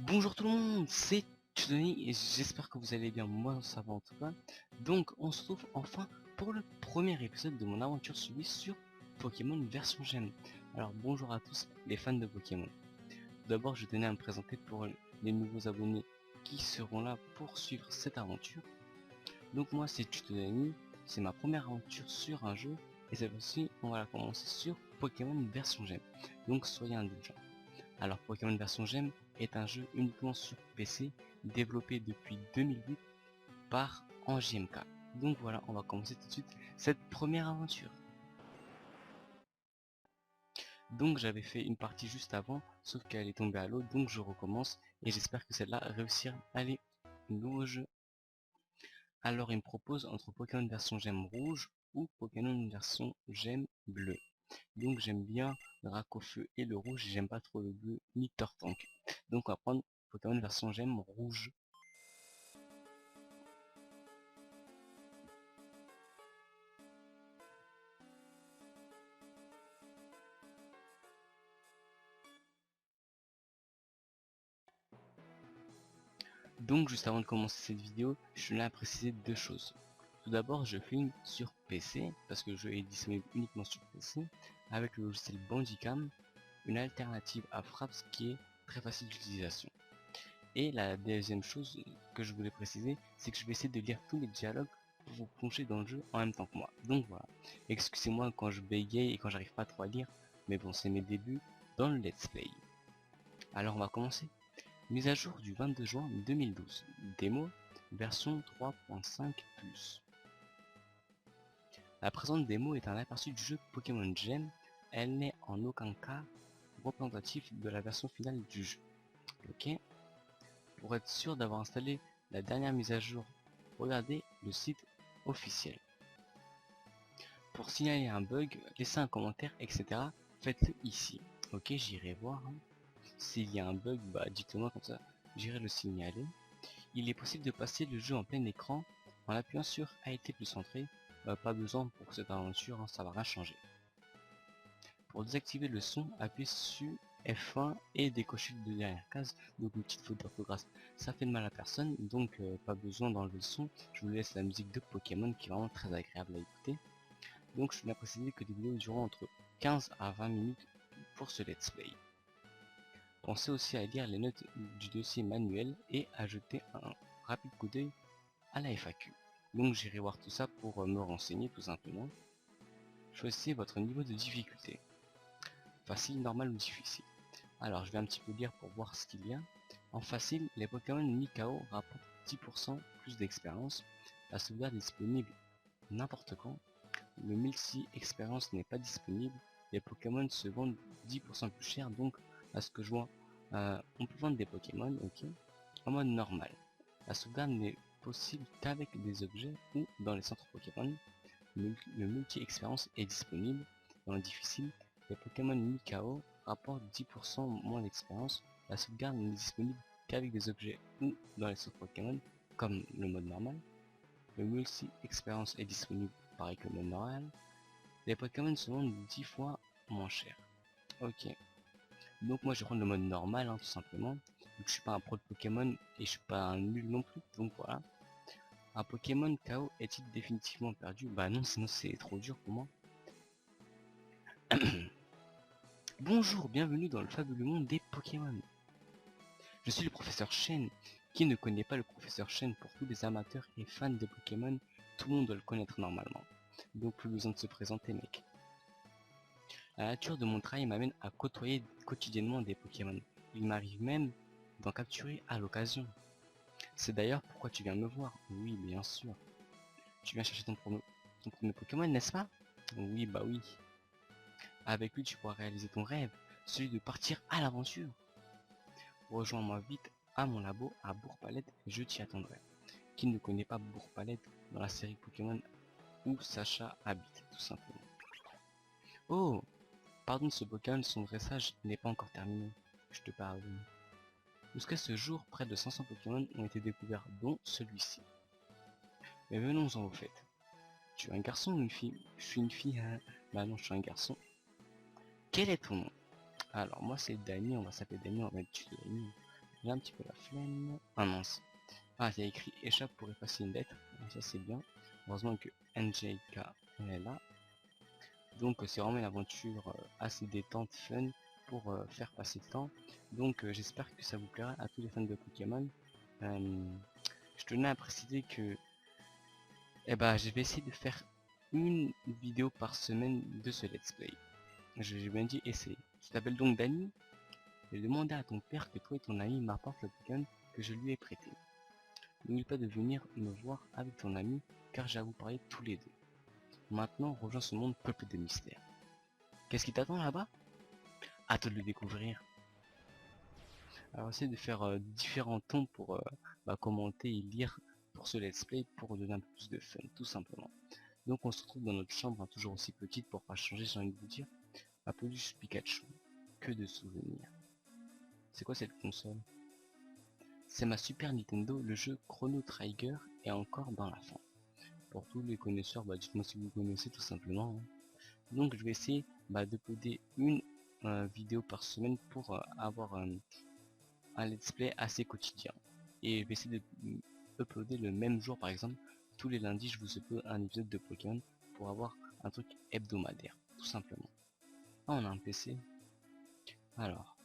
Bonjour tout le monde, c'est Tony et j'espère que vous allez bien, moi ça va en tout cas. Donc on se retrouve enfin pour le premier épisode de mon aventure suivie sur Pokémon version Gemme. Alors bonjour à tous les fans de Pokémon. D'abord je tenais à me présenter pour les nouveaux abonnés qui seront là pour suivre cette aventure. Donc moi c'est Tony, c'est ma première aventure sur un jeu et cette fois-ci on va la commencer sur Pokémon version Gemme. Donc soyez indulgents. Alors Pokémon version Gemme est un jeu uniquement sur PC, développé depuis 2008 par AngieMK. Donc voilà, on va commencer tout de suite cette première aventure. Donc j'avais fait une partie juste avant, sauf qu'elle est tombée à l'eau, donc je recommence, et j'espère que celle-là réussira. Allez, nouveau jeu. Alors il me propose entre Pokémon version Gemme rouge ou Pokémon version Gemme bleu. Donc j'aime bien le Racofeu et le rouge, j'aime pas trop le bleu ni Tortank. Donc on va prendre Pokémon version Gemme rouge. Donc juste avant de commencer cette vidéo, je tenais à préciser deux choses. Tout d'abord, je filme sur PC, parce que le jeu est disponible uniquement sur PC, avec le logiciel Bandicam, une alternative à Fraps qui est très facile d'utilisation. Et la deuxième chose que je voulais préciser, c'est que je vais essayer de lire tous les dialogues pour vous plonger dans le jeu en même temps que moi. Donc voilà, excusez-moi quand je bégaye et quand j'arrive pas trop à lire, mais bon, c'est mes débuts dans le let's play. Alors on va commencer. Mise à jour du 22 juin 2012. Démo, version 3.5+. La présente démo est un aperçu du jeu Pokémon Gem. Elle n'est en aucun cas représentative de la version finale du jeu. Ok. Pour être sûr d'avoir installé la dernière mise à jour, regardez le site officiel. Pour signaler un bug, laissez un commentaire, etc. Faites-le ici. Ok, j'irai voir. S'il y a un bug, bah dites-le moi comme ça, j'irai le signaler. Il est possible de passer le jeu en plein écran en appuyant sur ALT plus entrée. Pas besoin pour cette aventure, hein, ça va rien changer. Pour désactiver le son, appuyez sur F1 et décochez les deux dernières cases. Donc une petite faute d'orthographe, ça fait de mal à personne, donc pas besoin d'enlever le son. Je vous laisse la musique de Pokémon qui est vraiment très agréable à écouter. Donc je tiens à préciser que les vidéos dureront entre 15 à 20 minutes pour ce let's play. Pensez aussi à lire les notes du dossier manuel et à jeter un rapide coup d'œil à la FAQ. Donc j'irai voir tout ça pour me renseigner tout simplement. Choisissez votre niveau de difficulté. Facile, normal ou difficile. Alors je vais un petit peu lire pour voir ce qu'il y a. En facile, les Pokémon Nikao rapportent 10% plus d'expérience. La sauvegarde est disponible n'importe quand. Le multi-expérience n'est pas disponible. Les Pokémon se vendent 10% plus cher, donc à ce que je vois, on peut vendre des Pokémon, ok, en mode normal. La sauvegarde n'est possible qu'avec des objets ou dans les centres Pokémon. Le multi-expérience est disponible. Dans le difficile, les Pokémon Nikao rapportent 10% moins d'expérience. La sauvegarde n'est disponible qu'avec des objets ou dans les centres Pokémon, comme le mode normal. Le multi-expérience est disponible pareil que le mode normal. Les Pokémon se vendent 10 fois moins cher. Ok. Donc moi je vais prendre le mode normal, hein, tout simplement. Donc, je suis pas un pro de Pokémon et je suis pas un nul non plus. Donc voilà. Un Pokémon KO est-il définitivement perdu? Bah non, sinon c'est trop dur pour moi. Bonjour, bienvenue dans le fabuleux monde des Pokémon. Je suis le professeur Chen. Qui ne connaît pas le professeur Chen? Pour tous les amateurs et fans de Pokémon, tout le monde doit le connaître normalement. Donc plus besoin de se présenter, mec. La nature de mon travail m'amène à côtoyer quotidiennement des Pokémon. Il m'arrive même d'en capturer à l'occasion. C'est d'ailleurs pourquoi tu viens me voir. Oui, bien sûr. Tu viens chercher ton premier Pokémon, n'est-ce pas? Oui, bah oui. Avec lui, tu pourras réaliser ton rêve, celui de partir à l'aventure. Rejoins-moi vite à mon labo à Bourg-Palette et je t'y attendrai. Qui ne connaît pas Bourg-Palette dans la série Pokémon où Sacha habite, tout simplement. Oh, pardon, ce Pokémon, son dressage n'est pas encore terminé. Je te pardonne. Jusqu'à ce jour, près de 500 Pokémon ont été découverts, dont celui-ci. Mais venons-en au fait. Tu es un garçon ou une fille? Je suis une fille, hein. Bah non, je suis un garçon. Quel est ton nom? Alors moi c'est Dany, on va s'appeler Dany, on va mettre Dany. J'ai un petit peu la flemme. Ah mince. Ah, c'est écrit échappe pour effacer une lettre. Ça c'est bien. Heureusement que NJK est là. Donc c'est vraiment une aventure assez détente, fun pour faire passer le temps. Donc j'espère que ça vous plaira à tous les fans de Pokémon. Je tenais à préciser que je vais essayer de faire une vidéo par semaine de ce let's play. J'ai bien dit essayer. Tu t'appelles donc Dany? J'ai demandé à ton père que toi et ton ami m'apportent le Pokémon que je lui ai prêté. N'oublie pas de venir me voir avec ton ami car j'ai à vous parler tous les deux. Maintenant rejoins ce monde peuplé de mystères. Qu'est-ce qui t'attend là-bas? Hâte de le découvrir. Alors essayer de faire différents tons pour commenter et lire pour ce let's play pour donner un peu plus de fun tout simplement. Donc on se retrouve dans notre chambre, hein, toujours aussi petite pour pas changer, j'ai envie de vous dire. Ma peluche Pikachu, que de souvenirs. C'est quoi cette console? C'est ma Super Nintendo, le jeu Chrono Trigger est encore dans la fin. Pour tous les connaisseurs, dites-moi si vous connaissez tout simplement, hein. Donc je vais essayer de poder une vidéo par semaine pour avoir un let's play assez quotidien. Et je vais essayer de uploader le même jour par exemple. Tous les lundis je vous upload un épisode de Pokémon pour avoir un truc hebdomadaire, tout simplement. Ah, on a un PC. Alors,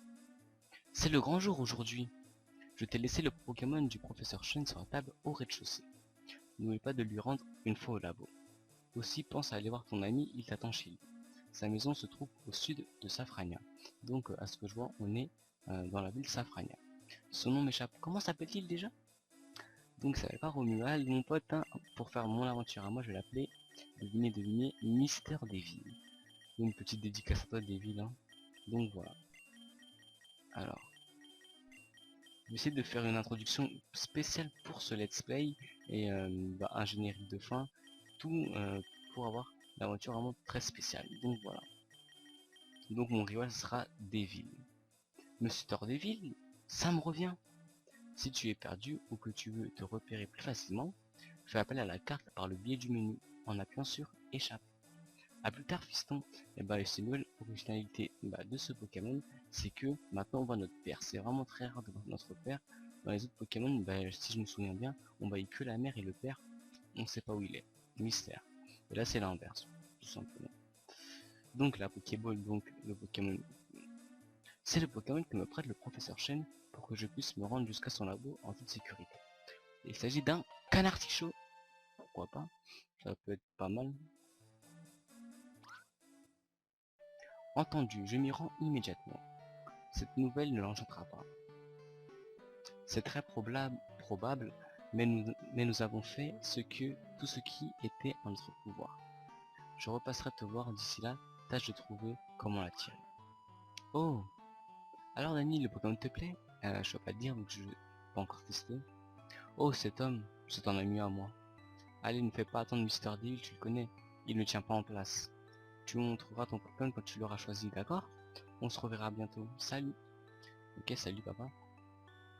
c'est le grand jour aujourd'hui. Je t'ai laissé le Pokémon du professeur Chen sur la table au rez-de-chaussée. N'oublie pas de lui rendre une fois au labo. Aussi pense à aller voir ton ami, il t'attend chez lui. Sa maison se trouve au sud de Safrania. Donc à ce que je vois, on est dans la ville Safrania. Son nom m'échappe. Comment s'appelle-t-il déjà? Donc ça va pas Romuald, mon pote, hein. Pour faire mon aventure à moi, je vais l'appeler, devinez, Mister Devil. Une petite dédicace à toi Devil, hein. Donc voilà. Alors, je vais essayer de faire une introduction spéciale pour ce let's play et un générique de fin, tout pour avoir l'aventure vraiment très spéciale. Donc voilà. Donc mon rival sera Devil. Monsieur Devil, ça me revient. Si tu es perdu ou que tu veux te repérer plus facilement, fais appel à la carte par le biais du menu en appuyant sur échappe. A plus tard fiston, et c'est une nouvelle originalité de ce Pokémon, c'est que maintenant on voit notre père. C'est vraiment très rare de voir notre père. Dans les autres Pokémon, si je me souviens bien, on voyait que la mère et le père, on sait pas où il est. Mystère. Et là c'est l'inverse, tout simplement. Donc la Pokéball, donc le Pokémon, c'est le Pokémon que me prête le professeur Chen pour que je puisse me rendre jusqu'à son labo en toute sécurité. Il s'agit d'un canartichaud. Pourquoi pas? Ça peut être pas mal. Entendu, je m'y rends immédiatement. Cette nouvelle ne l'enchantera pas. C'est très probable, mais nous avons fait tout ce qui était en notre pouvoir. Je repasserai te voir d'ici là, tâche de trouver comment la tirer. Oh, alors Dany, le Pokémon te plaît? Je peux pas te dire vu que je n'ai pas encore testé. Oh, cet homme, c'est un ami à moi. Allez, ne fais pas attendre Mister Devil, tu le connais, il ne tient pas en place. Tu montreras ton Pokémon quand tu l'auras choisi, d'accord? On se reverra bientôt. Salut. Ok, salut papa.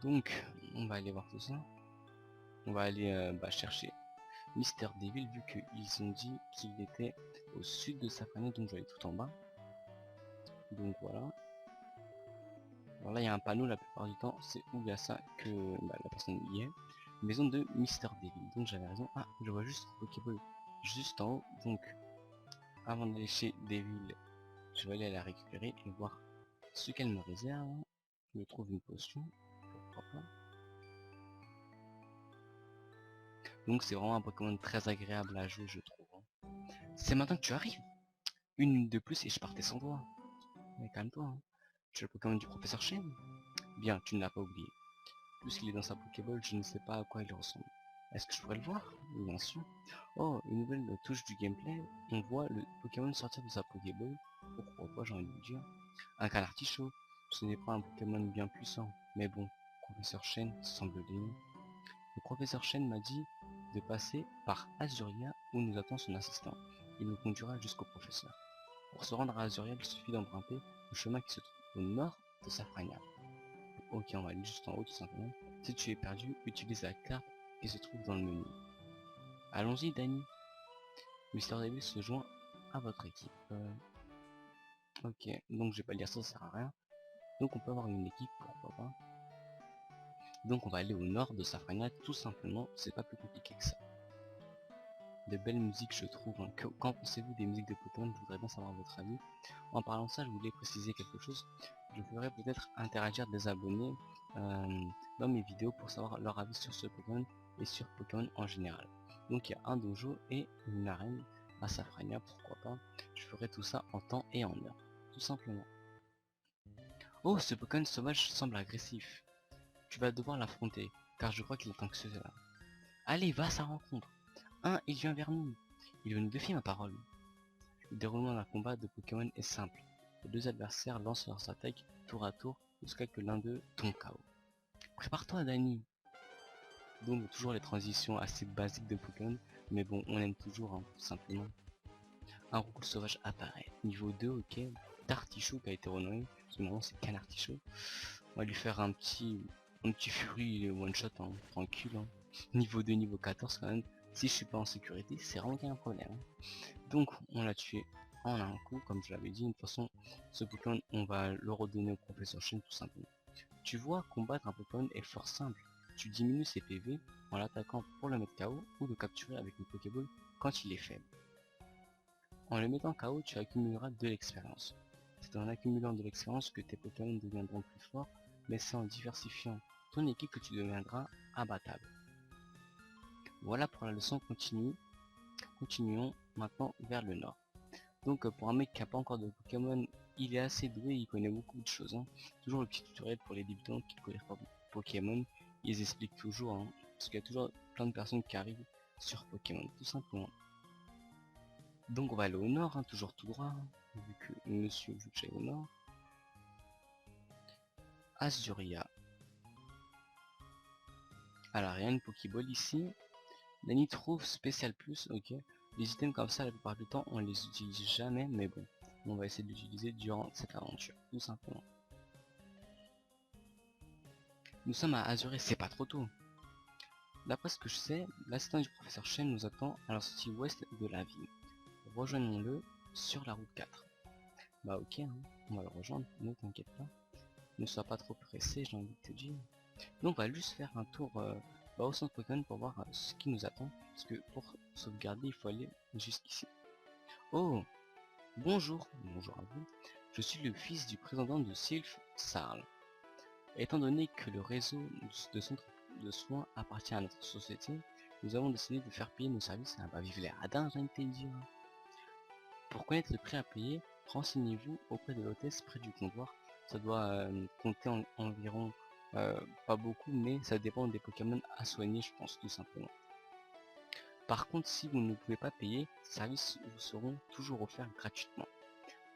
Donc, on va aller voir tout ça. On va aller chercher Mister Devil vu qu'ils ont dit qu'il était au sud de sa planète, donc je vais aller tout en bas. Donc voilà. Alors là il y a un panneau la plupart du temps, c'est où il y a ça que la personne y est. Maison de Mister Devil, donc j'avais raison. Ah, je vois juste un Pokéball juste en haut, donc avant d'aller chez Devil, je vais aller la récupérer et voir ce qu'elle me réserve. Je trouve une potion, pourquoi pas. Donc c'est vraiment un Pokémon très agréable à jouer je trouve, hein. C'est maintenant que tu arrives. Une minute de plus et je partais sans toi. Mais calme-toi, hein. Tu es le Pokémon du professeur Chen? Bien, tu ne l'as pas oublié. Puisqu'il est dans sa Pokéball, je ne sais pas à quoi il ressemble. Est-ce que je pourrais le voir? Bien sûr. Oh, une nouvelle touche du gameplay. On voit le Pokémon sortir de sa Pokéball. Pourquoi pas, j'ai envie de vous dire. Un Canartichaud. Ce n'est pas un Pokémon bien puissant. Mais bon, professeur Chen semble l'aimer. Le professeur Chen m'a dit de passer par Azuria où nous attend son assistant. Il nous conduira jusqu'au professeur. Pour se rendre à Azuria, il suffit d'emprunter le chemin qui se trouve au nord de Safrania. Ok, on va aller juste en haut tout simplement. Si tu es perdu, utilise la carte qui se trouve dans le menu. Allons-y, Dany. Mister Davis se joint à votre équipe. Ok, donc je vais pas lire ça, ça sert à rien. Donc on peut avoir une équipe, pourquoi pas. Donc on va aller au nord de Safrania tout simplement, c'est pas plus compliqué que ça. De belles musiques je trouve, hein. Qu'en pensez-vous des musiques de Pokémon? Je voudrais bien savoir votre avis. En parlant de ça, je voulais préciser quelque chose. Je ferais peut-être interagir des abonnés dans mes vidéos pour savoir leur avis sur ce Pokémon et sur Pokémon en général. Donc il y a un dojo et une arène à Safrania, pourquoi pas. Je ferai tout ça en temps et en heure, tout simplement. Oh, ce Pokémon sauvage semble agressif. Tu vas devoir l'affronter, car je crois qu'il est temps que cela. Allez, va à sa rencontre. Il vient vers nous. Il veut nous défier ma parole. Le déroulement d'un combat de Pokémon est simple. Les deux adversaires lancent leurs attaques tour à tour jusqu'à que l'un d'eux tombe KO. Prépare-toi, Dani. Donc toujours les transitions assez basiques de Pokémon, mais bon, on aime toujours, hein, tout simplement. Un roucou sauvage apparaît. Niveau 2, ok. Dartichaut qui a été renommé, parce que maintenant c'est Canartichaut. On va lui faire un petit Fury, il est one shot, hein, tranquille. Hein. Niveau 2, niveau 14 quand même. Si je suis pas en sécurité, c'est vraiment un problème. Hein. Donc on l'a tué en un coup, comme je l'avais dit. De toute façon, ce Pokémon, on va le redonner au professeur Chen tout simplement. Tu vois, combattre un Pokémon est fort simple. Tu diminues ses PV en l'attaquant pour le mettre KO ou le capturer avec une Pokéball quand il est faible. En le mettant KO, tu accumuleras de l'expérience. C'est en accumulant de l'expérience que tes Pokémon deviendront plus forts, mais c'est en diversifiant ton équipe que tu deviendras abattable. Voilà pour la leçon continue. Continuons maintenant vers le nord. Donc pour un mec qui n'a pas encore de Pokémon, il est assez doué, il connaît beaucoup de choses. Hein. Toujours le petit tutoriel pour les débutants qui ne connaissent pas Pokémon, ils expliquent toujours, hein, parce qu'il y a toujours plein de personnes qui arrivent sur Pokémon, tout simplement. Donc on va aller au nord, hein, toujours tout droit, hein, vu que monsieur veut que j'aille au nord. Azuria. Alors il y a une Pokéball ici. La Nitro spécial plus, ok. Les items comme ça la plupart du temps on les utilise jamais, mais bon, on va essayer de l'utiliser durant cette aventure, tout simplement. Nous sommes à Azuré, c'est pas trop tôt. D'après ce que je sais, l'assistant du professeur Chen nous attend à la sortie ouest de la ville. Rejoignons-le sur la route 4. Bah ok, hein, on va le rejoindre, ne t'inquiète pas. Ne sois pas trop pressé, j'ai envie de te dire. Donc on va juste faire un tour au centre Pokémon pour voir ce qui nous attend. Parce que pour sauvegarder, il faut aller jusqu'ici. Oh, bonjour, bonjour à vous. Je suis le fils du président de Sylph Sarl. Étant donné que le réseau de centres de soins appartient à notre société, nous avons décidé de faire payer nos services à vive les radins, j'ai envie de te dire. Pour connaître le prix à payer, renseignez-vous auprès de l'hôtesse près du comptoir. Ça doit compter environ, pas beaucoup, mais ça dépend des Pokémon à soigner, je pense, tout simplement. Par contre, si vous ne pouvez pas payer, ces services vous seront toujours offerts gratuitement.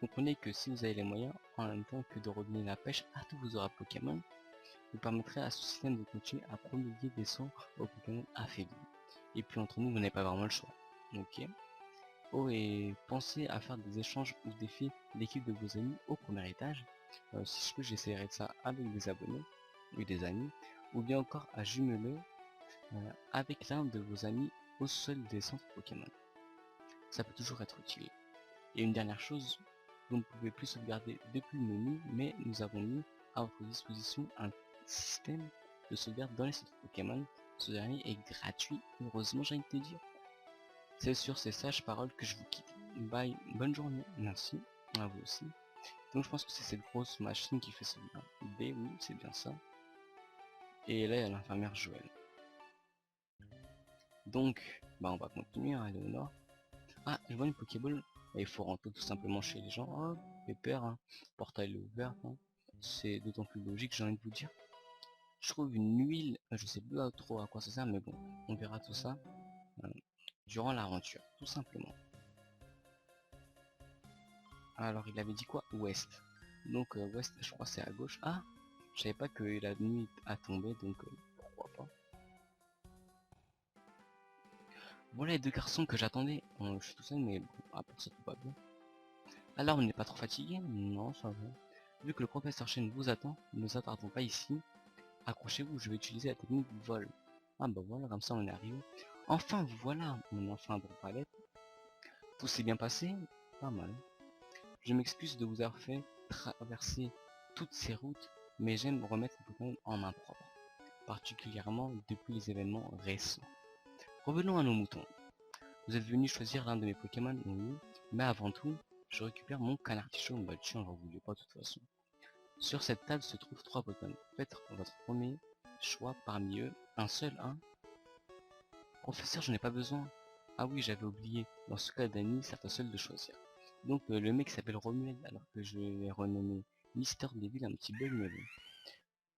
Comprenez que si vous avez les moyens, en même temps que de redonner la pêche à tous vos aura Pokémon, vous permettrez à ce système de continuer à promulguer des sorts aux Pokémon affaiblis. Et puis entre nous, vous n'avez pas vraiment le choix. Ok. Oh, et pensez à faire des échanges ou défis d'équipe de vos amis au premier étage. Si je peux, j'essaierai de ça avec des abonnés ou des amis, ou bien encore à jumeler avec l'un de vos amis au sol des centres Pokémon. Ça peut toujours être utile. Et une dernière chose, vous ne pouvez plus sauvegarder depuis le menu, mais nous avons mis à votre disposition un système de sauvegarde dans les centres Pokémon. Ce dernier est gratuit, heureusement j'ai envie de te dire. C'est sur ces sages paroles que je vous quitte. Bye, bonne journée, merci, à vous aussi. Donc je pense que c'est cette grosse machine qui fait sauvegarder, oui, c'est bien ça. Et là il y a l'infirmière Joël. Donc, bah on va continuer à aller au nord. Ah, je vois une Pokéball. Et il faut rentrer tout simplement chez les gens. Oh, pépère, hein. Portail est ouvert. Hein. C'est d'autant plus logique, j'ai envie de vous dire. Je trouve une huile, je sais plus trop à quoi ça sert, mais bon, on verra tout ça durant l'aventure, tout simplement. Alors, il avait dit quoi? Ouest. Donc, ouest, je crois c'est à gauche. Ah, je savais pas que la nuit a tombé, donc pourquoi pas. Voilà les deux garçons que j'attendais. Je suis tout seul, mais bon, à part ça, tout va bien. Alors, on n'est pas trop fatigué? Non, ça va. Vu que le professeur Chen vous attend, ne nous attardons pas ici. Accrochez-vous, je vais utiliser la technique du vol. Ah bah voilà, comme ça on est arrivé. Enfin, vous voilà, mon enfant bon palette. Tout s'est bien passé? Pas mal. Je m'excuse de vous avoir fait traverser toutes ces routes, mais j'aime remettre le Pokémon en main propre. particulièrement depuis les événements récents. Revenons à nos moutons. Vous êtes venu choisir l'un de mes Pokémon, oui, mais avant tout, je récupère mon Canartichaud. Bah tiens, j'en voulais pas de toute façon. Sur cette table se trouvent 3 Pokémon. Faites votre premier choix parmi eux, un seul, hein. Professeur, j'en ai pas besoin. Ah oui, j'avais oublié. Dans ce cas, Dany, c'est à seul de choisir. Donc le mec s'appelle Romuald, alors que je l'ai renommé Mister Devil, un petit bug, mais bon.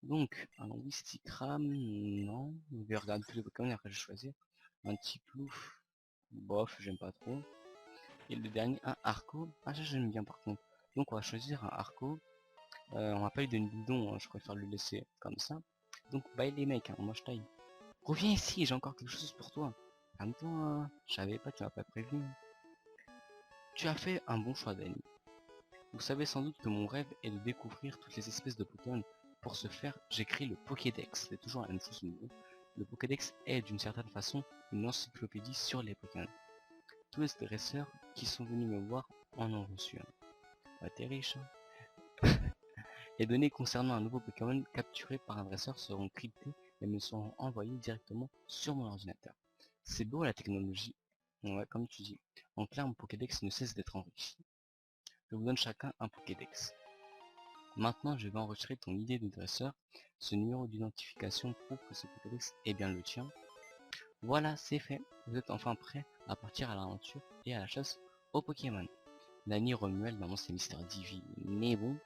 Donc, un Wistikram, non. Je vais regarder tous les Pokémon et après je vais choisir. Un petit Plouf, bof, j'aime pas trop. Et le dernier, un Arco. Ah, ça j'aime bien par contre. Donc on va choisir un Arco. On va pas lui donner de bidon, hein, je préfère le laisser comme ça. Donc bye les mecs, hein, moi je taille. Reviens ici, j'ai encore quelque chose pour toi. En même temps, je savais pas, tu m'as pas prévenu. Tu as fait un bon choix, Dany. Vous savez sans doute que mon rêve est de découvrir toutes les espèces de Pokémon. Pour ce faire, j'ai créé le Pokédex. C'est toujours la même chose. Le Pokédex est d'une certaine façon une encyclopédie sur les Pokémon. Tous les dresseurs qui sont venus me voir en ont reçu un. Ouais, t'es riche, hein. Les données concernant un nouveau Pokémon capturé par un dresseur seront cryptées et me seront envoyées directement sur mon ordinateur. C'est beau la technologie. Ouais, comme tu dis. En clair, mon Pokédex ne cesse d'être enrichi. Je vous donne chacun un Pokédex. Maintenant, je vais enregistrer ton idée de dresseur. Ce numéro d'identification prouve que ce Pokédex est bien le tien. Voilà, c'est fait. Vous êtes enfin prêt à partir à l'aventure et à la chasse aux Pokémon. Dany, Romuald, maman c'est Mister Divi. Mais bon,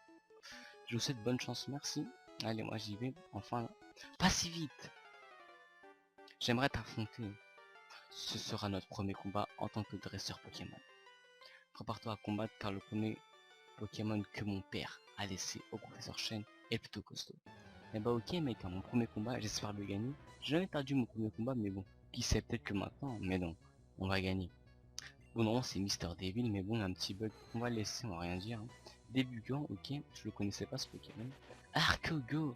je vous souhaite bonne chance, merci. Allez, moi j'y vais, enfin. Pas si vite. J'aimerais t'affronter. Ce sera notre premier combat en tant que dresseur Pokémon. Prépare-toi à combattre car le premier Pokémon que mon père a laissé au professeur Chen est plutôt costaud. Et bah ok mec, hein, mon premier combat, j'espère le gagner. J'ai jamais perdu mon premier combat, mais bon, qui sait, peut-être que maintenant, mais non, on va gagner. Bon non, c'est Mister Devil, mais bon, un petit bug, on va le laisser, on va rien dire. Hein. Débutant, ok, je le connaissais pas ce Pokémon. Arcogo.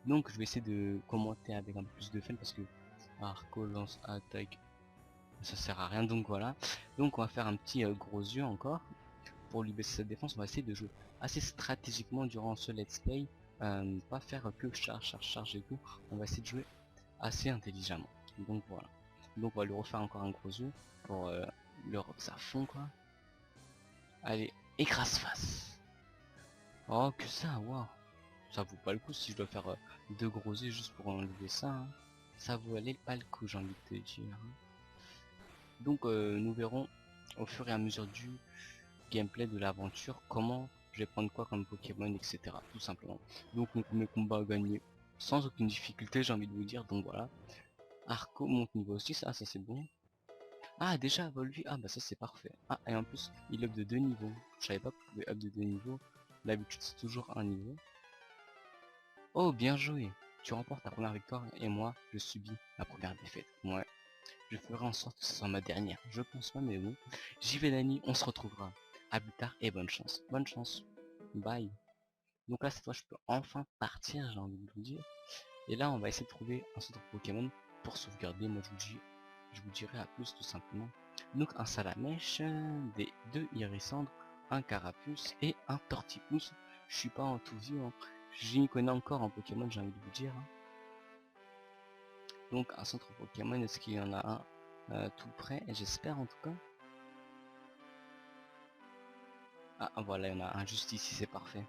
Donc je vais essayer de commenter avec un peu plus de fun parce que Arco lance attaque, ça sert à rien, donc voilà. Donc on va faire un petit gros yeux encore. Pour lui baisser sa défense, on va essayer de jouer assez stratégiquement durant ce let's play. Pas faire que charge et tout. On va essayer de jouer assez intelligemment. Donc voilà. Donc on va lui refaire encore un gros yeux pour le ça fond quoi. Allez, écrase face. Oh que ça, waouh. Ça vaut pas le coup si je dois faire deux gros yeux juste pour enlever ça. Hein. Ça vaut aller pas le coup, j'ai envie de te dire. Hein. Donc nous verrons au fur et à mesure du gameplay de l'aventure comment je vais prendre quoi comme Pokémon, etc. Tout simplement. Donc mon premier combat a gagné sans aucune difficulté, j'ai envie de vous dire. Donc voilà. Arco monte niveau 6, ah ça c'est bon. Ah déjà lui, ah bah ça c'est parfait. Ah et en plus il up de 2 niveaux. Je savais pas qu'on pouvait up de 2 niveaux. D'habitude c'est toujours un niveau. Oh bien joué. Tu remportes ta première victoire et moi je subis la première défaite. Ouais. Je ferai en sorte que ce soit ma dernière. Je pense pas mais bon. J'y vais Dany, on se retrouvera. A plus tard et bonne chance. Bonne chance. Bye. Donc là cette fois je peux enfin partir, j'ai envie de vous dire. Et là on va essayer de trouver un centre Pokémon pour sauvegarder. Moi je vous dirai à plus tout simplement. Donc un Salamèche, des 2 Irisandres, un Carapuce et un Tortipousse. Je suis pas en tout vieux, hein. Je m'y connais encore en Pokémon, j'ai envie de vous dire. Hein. Donc un centre Pokémon, est-ce qu'il y en a un tout près? J'espère en tout cas. Ah voilà, il y en a un juste ici, c'est parfait.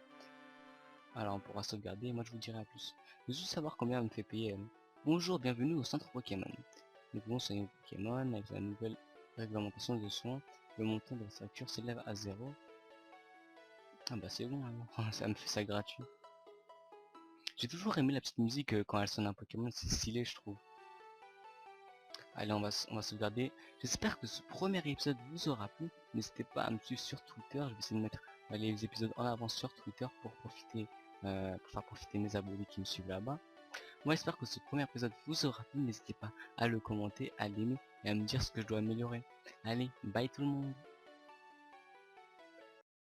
Alors on pourra sauvegarder, moi je vous dirai à plus. Je veux juste savoir combien elle me fait payer. Bonjour, bienvenue au centre Pokémon. Nous pouvons soigner Pokémon avec la nouvelle réglementation de soins. Le montant de la facture s'élève à 0. Ah bah c'est bon alors, ça me fait ça gratuit. J'ai toujours aimé la petite musique quand elle sonne un Pokémon, c'est stylé je trouve. Allez on va sauvegarder. J'espère que ce premier épisode vous aura plu. N'hésitez pas à me suivre sur Twitter, je vais essayer de mettre les épisodes en avant sur Twitter pour profiter, pour faire profiter mes abonnés qui me suivent là-bas. Moi j'espère que ce premier épisode vous aura plu, n'hésitez pas à le commenter, à l'aimer et à me dire ce que je dois améliorer. Allez, bye tout le monde.